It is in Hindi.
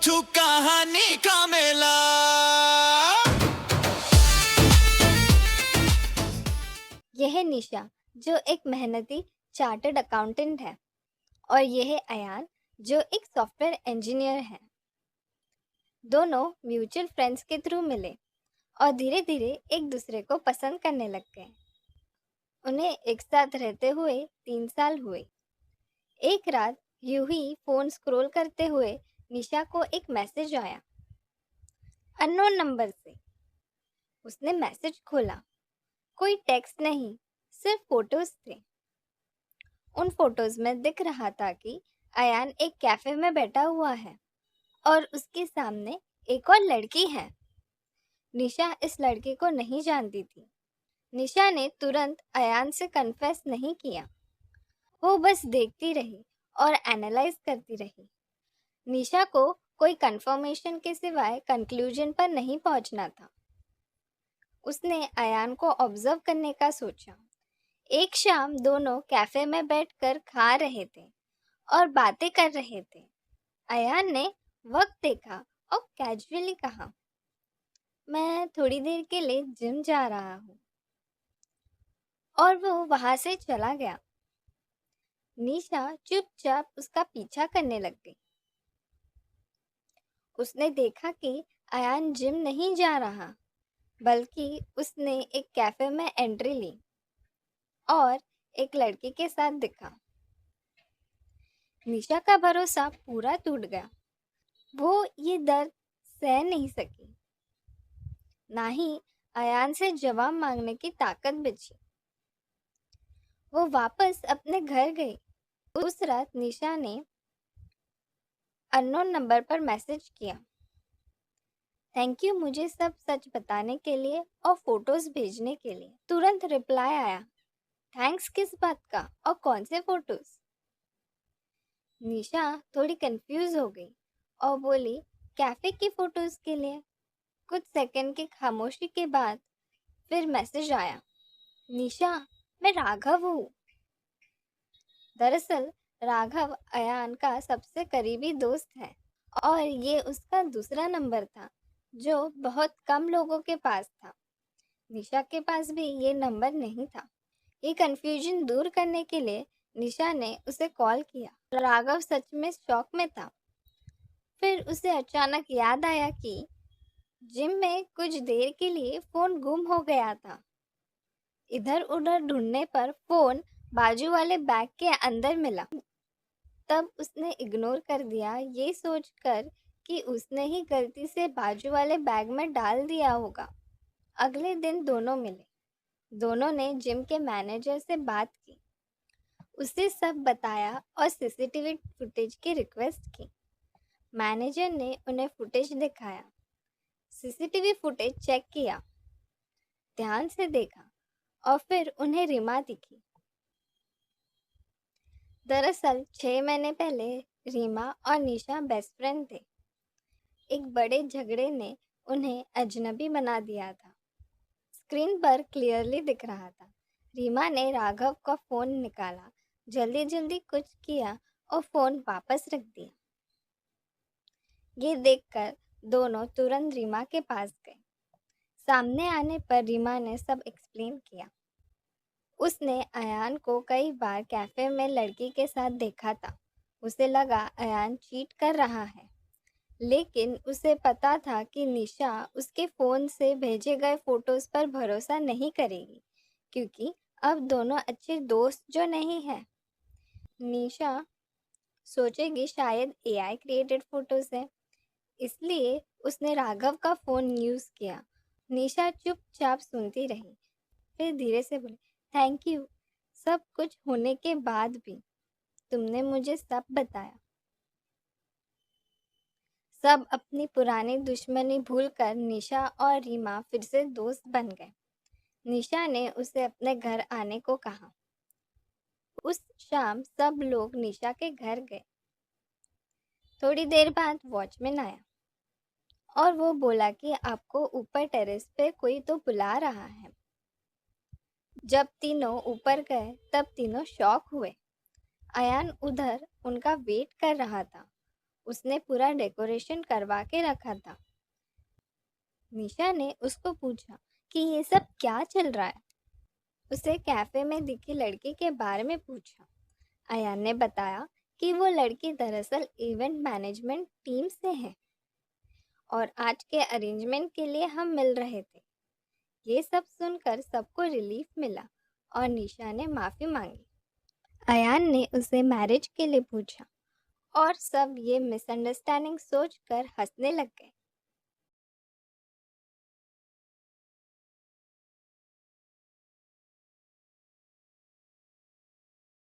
छू कहानी का मेला। यह है निशा, जो एक मेहनती चार्टर्ड अकाउंटेंट है, और यह है अयान, जो एक सॉफ्टवेयर इंजीनियर है। दोनों म्यूचुअल फ्रेंड्स के थ्रू मिले और धीरे धीरे एक दूसरे को पसंद करने लग गए। उन्हें एक साथ रहते हुए 3 साल हुए। एक रात यूं ही फोन स्क्रॉल करते हुए निशा को एक मैसेज आया, अननोन नंबर से। उसने मैसेज खोला। कोई टेक्स्ट नहीं, सिर्फ फोटोज थे। उन फोटोज में दिख रहा था कि अयान एक कैफे में बैठा हुआ है और उसके सामने एक और लड़की है। निशा इस लड़के को नहीं जानती थी। निशा ने तुरंत अयान से कन्फेस नहीं किया। वो बस देखती रही और एनालाइज करती रही। निशा को कोई कंफर्मेशन के सिवाय कंक्लूजन पर नहीं पहुंचना था। उसने अयान को ऑब्जर्व करने का सोचा। एक शाम दोनों कैफे में बैठकर खा रहे थे और बातें कर रहे थे। अयान ने वक्त देखा और कैजुअली कहा, मैं थोड़ी देर के लिए जिम जा रहा हूँ। और वो वहां से चला गया। निशा चुपचाप उसका पीछा करने लग गई। उसने देखा कि अयान जिम नहीं जा रहा, बल्कि उसने एक कैफे में एंट्री ली और एक लड़की के साथ दिखा। निशा का भरोसा पूरा टूट गया। वो ये दर्द सह नहीं सकी, ना ही अयान से जवाब मांगने की ताकत बची। वो वापस अपने घर गई। उस रात निशा ने अननोन नंबर पर मैसेज किया, थैंक यू मुझे सब सच बताने के लिए और फोटोज भेजने के लिए। तुरंत रिप्लाई आया, थैंक्स किस बात का और कौन से फोटोज? निशा थोड़ी कंफ्यूज हो गई और बोली, कैफे की फोटोज के लिए। कुछ सेकंड की खामोशी के बाद फिर मैसेज आया, निशा मैं राघव हूँ। दरअसल राघव अयान का सबसे करीबी दोस्त है और ये उसका दूसरा नंबर था जो बहुत कम लोगों के पास था। निशा के पास भी ये नंबर नहीं था। ये कंफ्यूजन दूर करने के लिए निशा ने उसे कॉल किया। राघव सच में शॉक में था। फिर उसे अचानक याद आया कि जिम में कुछ देर के लिए फोन गुम हो गया था। इधर उधर ढूंढने पर फोन बाजू वाले बैग के अंदर मिला। तब उसने इग्नोर कर दिया, ये सोचकर कि उसने ही गलती से बाजू वाले बैग में डाल दिया होगा। अगले दिन दोनों मिले। दोनों ने जिम के मैनेजर से बात की, उसे सब बताया और सीसीटीवी फुटेज की रिक्वेस्ट की। मैनेजर ने उन्हें फुटेज दिखाया। सीसीटीवी फुटेज चेक किया, ध्यान से देखा और फिर उन्हें रीमा दिखी। दरअसल 6 महीने पहले रीमा और निशा बेस्ट फ्रेंड थे। एक बड़े झगड़े ने उन्हें अजनबी बना दिया था। स्क्रीन पर क्लियरली दिख रहा था। रीमा ने राघव का फोन निकाला, जल्दी जल्दी कुछ किया और फोन वापस रख दिया। ये देखकर दोनों तुरंत रीमा के पास गए। सामने आने पर रीमा ने सब एक्सप्लेन किया। उसने अयान को कई बार कैफे में लड़की के साथ देखा था। उसे लगा अयान चीट कर रहा है, लेकिन उसे पता था कि निशा उसके फ़ोन से भेजे गए फोटोज़ पर भरोसा नहीं करेगी, क्योंकि अब दोनों अच्छे दोस्त जो नहीं हैं। निशा सोचेगी शायद एआई क्रिएटेड फोटोज़ है, इसलिए उसने राघव का फ़ोन यूज़ किया। निशा चुपचाप सुनती रही, फिर धीरे से बोली, थैंक यू, सब कुछ होने के बाद भी तुमने मुझे सब बताया। सब अपनी पुरानी दुश्मनी भूलकर निशा और रीमा फिर से दोस्त बन गए। निशा ने उसे अपने घर आने को कहा। उस शाम सब लोग निशा के घर गए। थोड़ी देर बाद वॉचमैन आया और वो बोला कि आपको ऊपर टेरेस पे कोई तो बुला रहा है। जब तीनों ऊपर गए तब तीनों शॉक हुए। अयान उधर उनका वेट कर रहा था उसने पूरा डेकोरेशन करवा के रखा था। निशा ने उसको पूछा कि ये सब क्या चल रहा है। उसे कैफे में दिखी लड़की के बारे में पूछा। अयान ने बताया कि वो लड़की दरअसल इवेंट मैनेजमेंट टीम से है और आज के अरेंजमेंट के लिए हम मिल रहे थे। ये सब सुनकर सबको रिलीफ मिला और निशा ने माफ़ी मांगी। अयान ने उसे मैरिज के लिए पूछा और सब ये मिसअंडरस्टैंडिंग सोचकर हंसने लग गए।